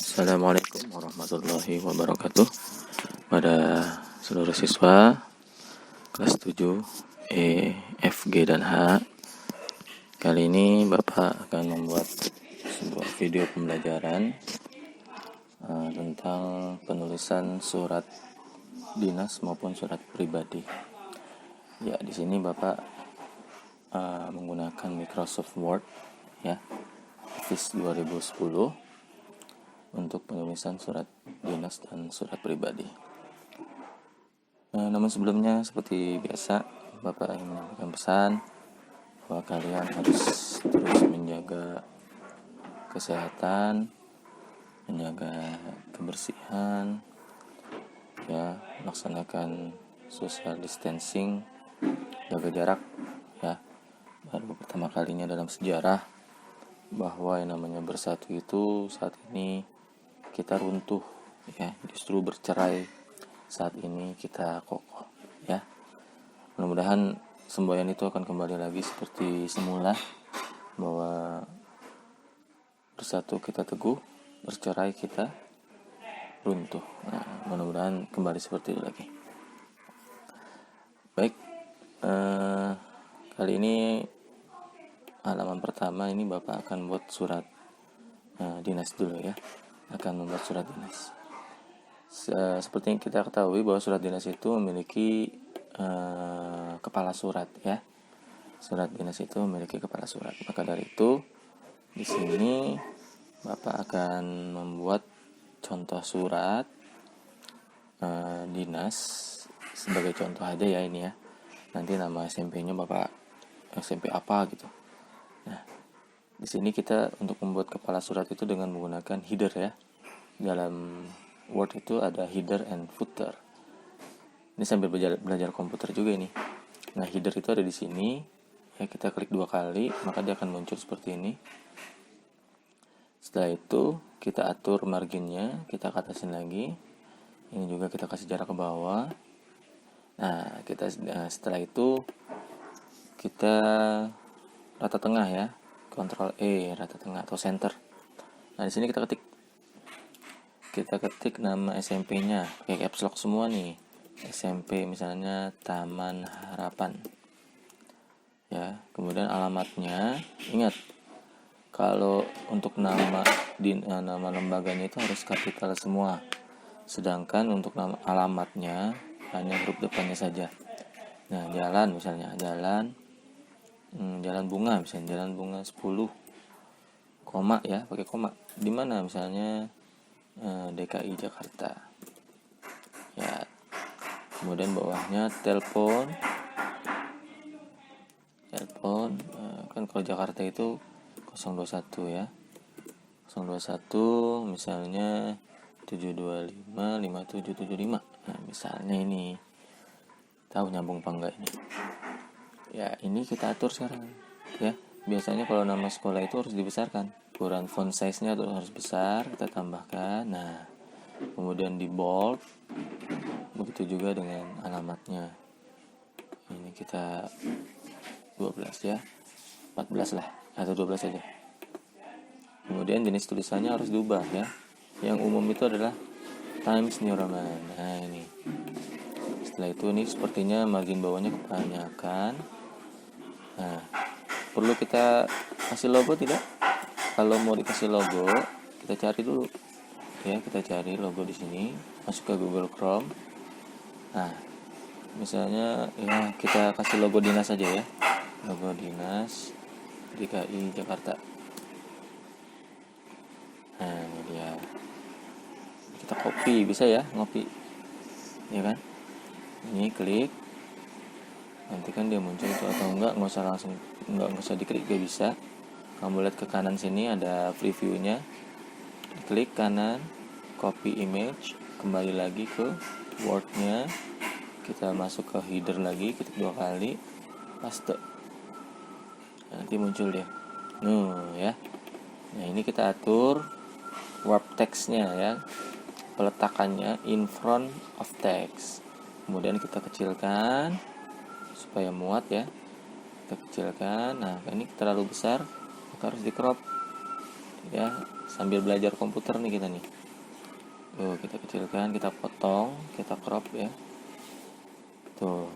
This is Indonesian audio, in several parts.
Assalamualaikum warahmatullahi wabarakatuh. Pada seluruh siswa kelas 7 E, F, G, dan H, kali ini Bapak akan membuat sebuah video pembelajaran tentang penulisan surat dinas maupun surat pribadi. Ya, di sini Bapak menggunakan Microsoft Word, ya, Office 2010 untuk penulisan surat dinas dan surat pribadi. Namun sebelumnya, seperti biasa, Bapak ingin menyampaikan pesan bahwa kalian harus terus menjaga kesehatan, menjaga kebersihan, ya, melaksanakan social distancing, jaga jarak, ya. Baru pertama kalinya dalam sejarah bahwa yang namanya bersatu itu saat ini kita runtuh, ya, justru bercerai saat ini kita kokoh, ya. Mudah-mudahan semboyan itu akan kembali lagi seperti semula, bahwa bersatu kita teguh, bercerai kita runtuh. Nah, mudah-mudahan kembali seperti itu lagi. Baik, kali ini halaman pertama ini Bapak akan buat surat dinas dulu, ya. Akan membuat surat dinas. Seperti yang kita ketahui bahwa surat dinas itu memiliki kepala surat, ya. Surat dinas itu memiliki kepala surat. Maka dari itu di sini Bapak akan membuat contoh surat dinas sebagai contoh aja, ya, ini, ya. Nanti nama SMP-nya Bapak SMP apa gitu. Nah, di sini kita untuk membuat kepala surat itu dengan menggunakan header, ya. Dalam Word itu ada header and footer. Ini sambil belajar komputer juga ini. Nah, header itu ada di sini. Ya, kita klik 2 kali, maka dia akan muncul seperti ini. Setelah itu kita atur marginnya, kita atasin lagi. Ini juga kita kasih jarak ke bawah. Nah, setelah itu kita rata tengah, ya. Ctrl E, rata tengah atau center. Nah, di sini kita ketik nama SMP-nya, kayak caps lock semua nih. SMP misalnya Taman Harapan. Ya, kemudian alamatnya, ingat kalau untuk nama lembaganya itu harus kapital semua. Sedangkan untuk nama alamatnya hanya huruf depannya saja. Nah, jalan misalnya, jalan bunga misalnya, jalan bunga 10, koma, ya, pakai koma. Di mana misalnya DKI Jakarta, ya. Kemudian bawahnya telepon, kan kalau Jakarta itu 021, ya, 021 misalnya 7255775. Nah, misalnya ini, tahu nyambung apa enggak ini, ya. Ini kita atur sekarang, ya. Biasanya kalau nama sekolah itu harus dibesarkan, ukuran font size-nya harus besar, kita tambahkan. Nah, kemudian di bold, begitu juga dengan alamatnya. Ini kita 12, ya, 14 lah, atau 12 saja. Kemudian jenis tulisannya harus diubah, ya. Yang umum itu adalah Times New Roman. Nah, ini. Setelah itu nih sepertinya margin bawahnya kebanyakan. Nah, perlu kita kasih logo tidak? Kalau mau dikasih logo, kita cari dulu, ya. Kita cari logo di sini, masuk ke Google Chrome. Nah, misalnya, ya, kita kasih logo dinas saja, ya. Logo dinas DKI Jakarta. Nah, ini dia. Kita copy, bisa, ya, ngopi, ya kan? Ini klik, nanti kan dia muncul itu, atau enggak usah diklik, gak bisa. Kamu lihat ke kanan sini ada previewnya, klik kanan, copy image, kembali lagi ke Word-nya, kita masuk ke header lagi, ketik 2 kali, paste. Nanti muncul dia, ya. Nah, ini kita atur warp text-nya, ya, peletakannya in front of text. Kemudian kita kecilkan supaya muat, ya. Kita kecilkan. Nah, ini terlalu besar, maka harus di crop, ya. sambil belajar komputer nih kita nih. Tuh, kita kecilkan, kita potong, kita crop ya. Tuh.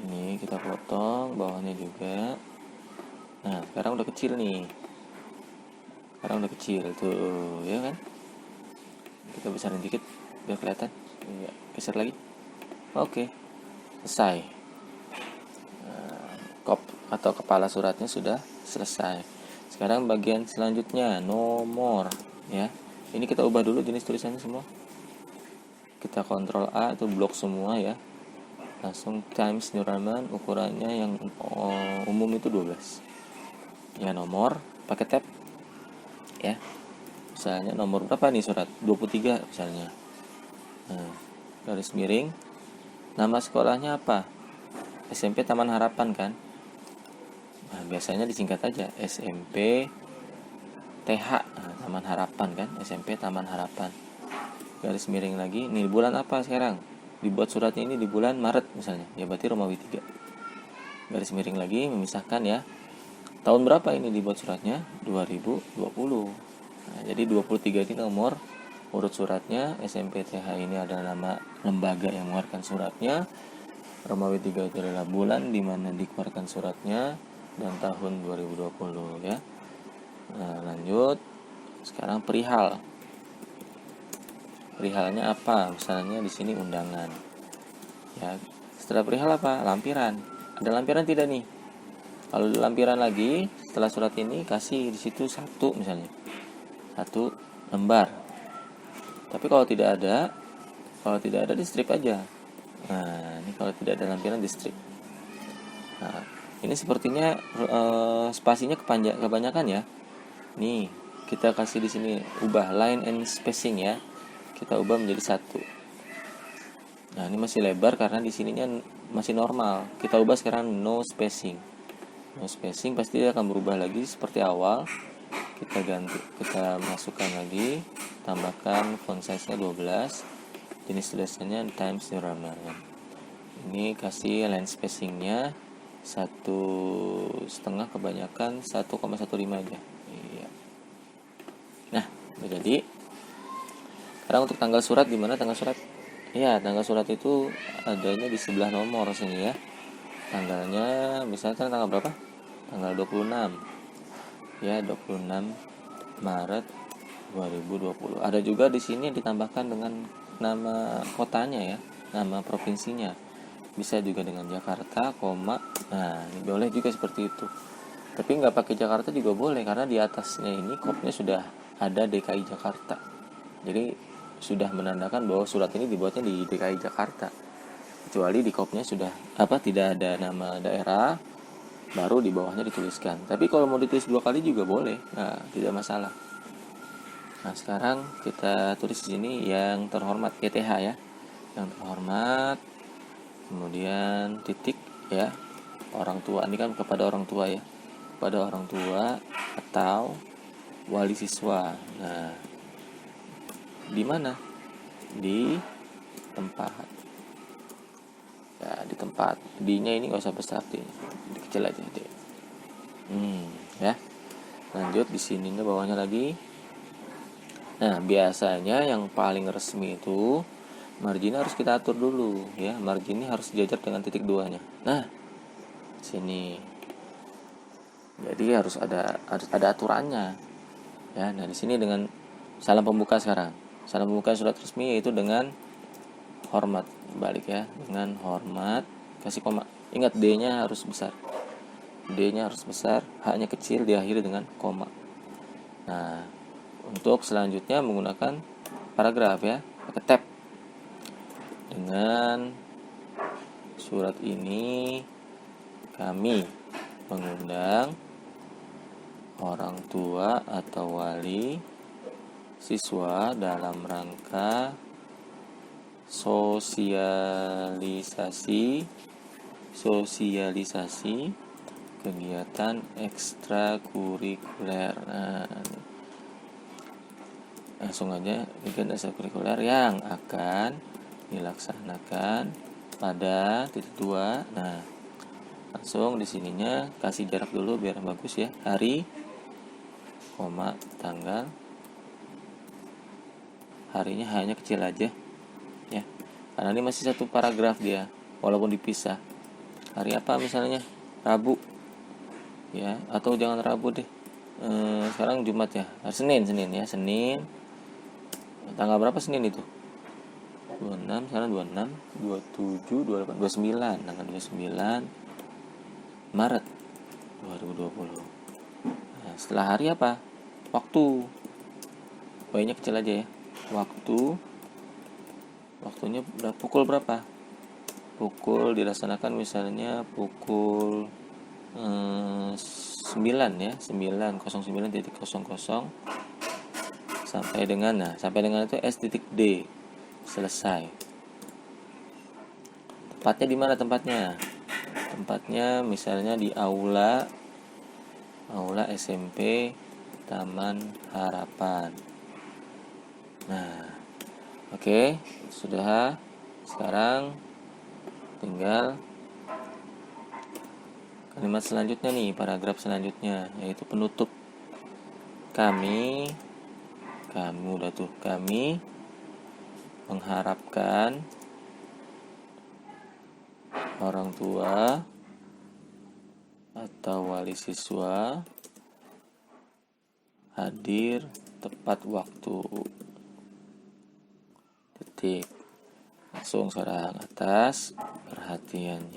Ini kita potong, bawahnya juga. Nah, sekarang udah kecil nih. Sekarang udah kecil tuh, ya kan? Kita besarin dikit biar kelihatan. Ya, geser lagi. Oke. Selesai. Kop atau kepala suratnya sudah selesai. Sekarang bagian selanjutnya nomor ya. Ini kita ubah dulu jenis tulisannya semua. Kita kontrol A itu blok semua ya. Langsung Times New Roman, ukurannya yang umum itu 12. Ya, nomor pakai tab. Ya. Misalnya nomor berapa nih surat? 23 misalnya. Nah, garis miring. Nama sekolahnya apa? SMP Taman Harapan kan? Nah, biasanya disingkat aja SMP TH, Taman Harapan kan, SMP Taman Harapan. Garis miring lagi, nih bulan apa sekarang? Dibuat suratnya ini di bulan Maret misalnya, ya berarti Romawi 3. Garis miring lagi, memisahkan ya. Tahun berapa ini dibuat suratnya? 2020. Nah, jadi 23 ini nomor urut suratnya. SMP TH ini adalah nama lembaga yang mengeluarkan suratnya. Romawi 3 itu adalah bulan di mana dikeluarkan suratnya dan tahun 2020 ya. Nah, lanjut. Sekarang perihal. Perihalnya apa? Misalnya di sini undangan. Ya, setelah perihal apa? Lampiran. Ada lampiran tidak nih? Kalau ada lampiran lagi, setelah surat ini kasih di situ 1 misalnya. 1 lembar. Tapi kalau tidak ada di strip aja. Nah, ini kalau tidak ada lampiran di strip. Nah, ini sepertinya spasinya kebanyakan ya. Nih, kita kasih di sini ubah line and spacing ya. Kita ubah menjadi 1. Nah, ini masih lebar karena di sininya masih normal. Kita ubah sekarang no spacing. No spacing pasti dia akan berubah lagi seperti awal. Kita ganti, kita masukkan lagi, tambahkan font size-nya 12. Jenis tulisannya Times New Roman. Ini kasih line spacing-nya 1,5, kebanyakan 1,15 aja. Iya. Nah, udah jadi. Sekarang untuk tanggal surat, di mana tanggal surat? Iya, tanggal surat itu adanya di sebelah nomor sini ya. Tanggalnya misalkan tanggal berapa? Tanggal 26. Ya, 26 Maret 2020. Ada juga di sini ditambahkan dengan nama kotanya ya, nama provinsinya. Bisa juga dengan Jakarta, koma. Nah, ini boleh juga seperti itu. Tapi nggak pakai Jakarta juga boleh karena di atasnya ini kopnya sudah ada DKI Jakarta. Jadi sudah menandakan bahwa surat ini dibuatnya di DKI Jakarta. Kecuali di kopnya sudah tidak ada nama daerah, baru di bawahnya dituliskan. Tapi kalau mau ditulis 2 kali juga boleh. Nah, tidak masalah. Nah, sekarang kita tulis di sini yang terhormat YTH ya. Yang terhormat. Kemudian titik ya. Orang tua, ini kan kepada orang tua ya. Kepada orang tua atau wali siswa. Nah, di mana? Di tempat. Ya, di tempat. D-nya ini nggak usah besar, kecil aja deh. Ya. Lanjut di sininya bawahnya lagi. Nah, biasanya yang paling resmi itu marginnya harus kita atur dulu ya. Marginnya harus sejajar dengan titik 2-nya. Nah, sini. Jadi harus ada aturannya. Ya, nah di sini dengan salam pembuka sekarang. Salam pembuka surat resmi yaitu dengan hormat, balik ya, dengan hormat, kasih koma. Ingat D-nya harus besar. D-nya harus besar, H-nya kecil, diakhiri dengan koma. Nah, untuk selanjutnya menggunakan paragraf ya, pakai tab. Dengan surat ini kami mengundang orang tua atau wali siswa dalam rangka sosialisasi kegiatan ekstrakurikuler. Nah, langsung aja kegiatan ekstrakurikuler yang akan dilaksanakan pada titik 2. Nah, langsung di sininya kasih jarak dulu biar bagus ya. Hari koma, tanggal, harinya hanya kecil aja ya, karena ini masih satu paragraf dia walaupun dipisah. Hari apa misalnya, Rabu ya, atau jangan Rabu deh, sekarang Jumat ya, Senin ya, Senin tanggal berapa Senin itu, 26, sekarang 26, 27, 28, 29, tanggal 29 Maret 2020. Nah, setelah hari apa, waktu, Y-nya kecil aja ya, waktunya pukul berapa, pukul dilaksanakan misalnya pukul 9 ya, 9:09.00 sampai dengan itu S.D, selesai. Tempatnya di mana tempatnya? Tempatnya misalnya di aula SMP Taman Harapan. Nah, oke, sudah. Sekarang tinggal kalimat selanjutnya nih, paragraf selanjutnya, yaitu penutup. Kami mengharapkan orang tua atau wali siswa hadir tepat waktu. Titik. Langsung sekarang atas perhatian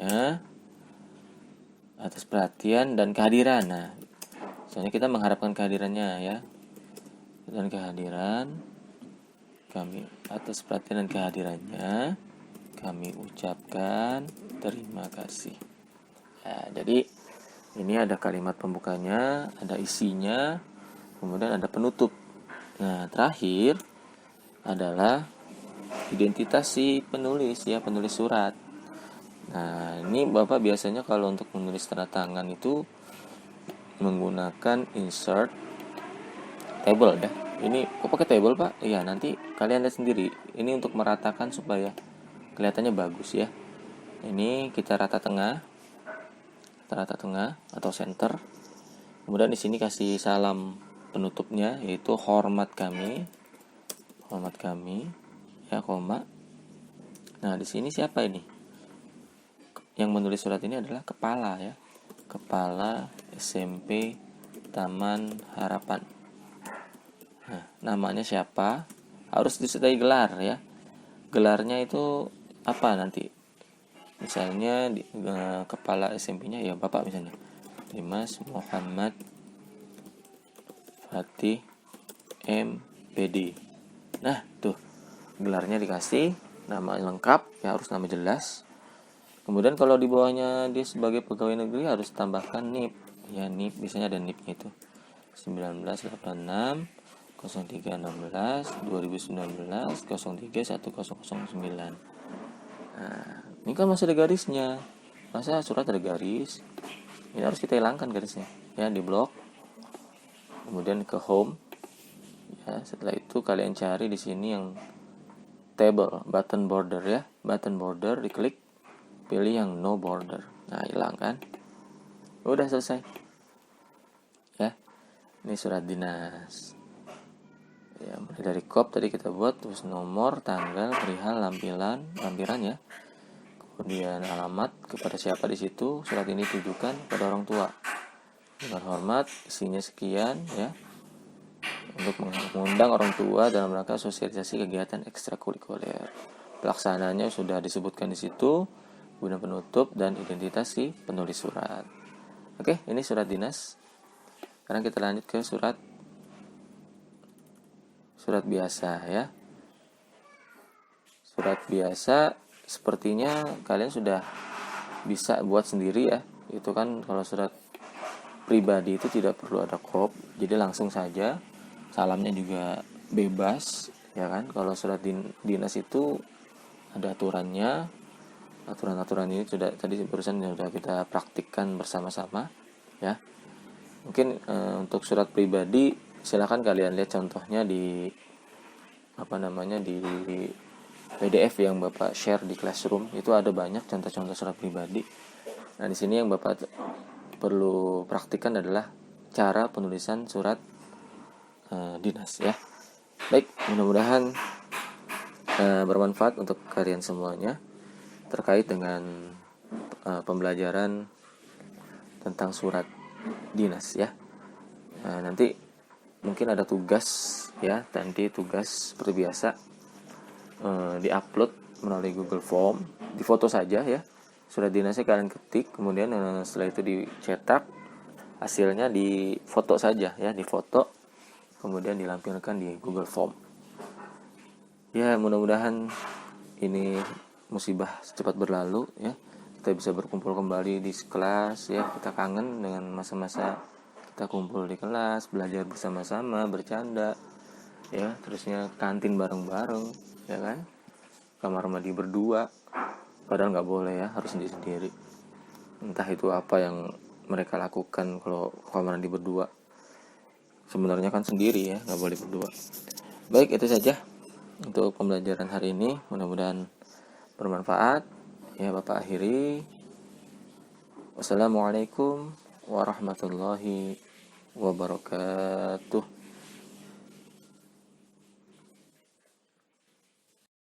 dan kehadiran. Nah, soalnya kita mengharapkan kehadirannya ya. Dan kehadiran kami, atas perhatian dan kehadirannya kami ucapkan terima kasih. Ya, jadi ini ada kalimat pembukanya, ada isinya, kemudian ada penutup. Nah, terakhir adalah identitas si penulis ya, penulis surat. Nah, ini Bapak biasanya kalau untuk menulis tanda tangan itu menggunakan insert table dah. Ini kok pakai table, Pak? Iya, nanti kalian lihat sendiri. Ini untuk meratakan supaya kelihatannya bagus ya. Ini kita rata tengah atau center. Kemudian di sini kasih salam penutupnya, yaitu hormat kami ya, koma. Nah, di sini siapa ini? Yang menulis surat ini adalah kepala ya. Kepala SMP Taman Harapan. Nah, namanya siapa? Harus disertai gelar ya. Gelarnya itu apa nanti? Misalnya kepala SMP-nya ya Bapak misalnya, Dimas Muhammad Fatih MPD. Nah, tuh gelarnya dikasih, nama lengkap ya, harus nama jelas. Kemudian kalau di bawahnya dia sebagai pegawai negeri harus tambahkan NIP. Ya, NIP biasanya ada NIP-nya itu 1986 0316 2019 031009. Nah, ini kan masih ada garisnya. Masa surat ada garis? Ini harus kita hilangkan garisnya. Ya, di blok. Kemudian ke home. Ya, setelah itu kalian cari di sini yang table, button border ya. Button border diklik, pilih yang no border. Nah, hilang kan? Udah selesai. Ya. Ini surat dinas. Ya, mulai dari kop tadi kita buat, terus nomor, tanggal, perihal, lampiran ya. Kemudian alamat kepada siapa di situ. Surat ini ditujukan kepada orang tua. Dengan hormat, isinya sekian ya. Untuk mengundang orang tua dalam rangka sosialisasi kegiatan ekstrakurikuler. Pelaksananya sudah disebutkan di situ. Guna penutup dan identitas si penulis surat. Oke, ini surat dinas. Sekarang kita lanjut ke surat biasa ya. Surat biasa sepertinya kalian sudah bisa buat sendiri ya. Itu kan kalau surat pribadi itu tidak perlu ada kop, jadi langsung saja. Salamnya juga bebas ya kan. Kalau surat dinas itu ada aturannya. Aturan-aturan ini sudah tadi barusan sudah kita praktikkan bersama-sama ya. Mungkin untuk surat pribadi silakan kalian lihat contohnya di di PDF yang Bapak share di Classroom. Itu ada banyak contoh-contoh surat pribadi. Nah, di sini yang Bapak perlu praktikkan adalah cara penulisan surat dinas ya. Baik, mudah-mudahan bermanfaat untuk kalian semuanya terkait dengan pembelajaran tentang surat dinas ya. Nanti mungkin ada tugas ya, nanti tugas seperti biasa diupload melalui Google Form, difoto saja ya surat dinasnya, kalian ketik, kemudian setelah itu dicetak, hasilnya difoto saja ya, difoto kemudian dilampirkan di Google Form ya. Mudah-mudahan ini musibah cepat berlalu ya, kita bisa berkumpul kembali di kelas ya. Kita kangen dengan masa-masa kita kumpul di kelas, belajar bersama-sama, bercanda ya, terusnya kantin bareng-bareng ya kan, kamar mandi berdua, padahal nggak boleh ya, harus sendiri-sendiri. Entah itu apa yang mereka lakukan kalau kamar mandi berdua, sebenarnya kan sendiri ya, nggak boleh berdua. Baik, itu saja untuk pembelajaran hari ini, mudah-mudahan bermanfaat ya. Bapak akhiri, wassalamualaikum warahmatullahi wabarakatuh.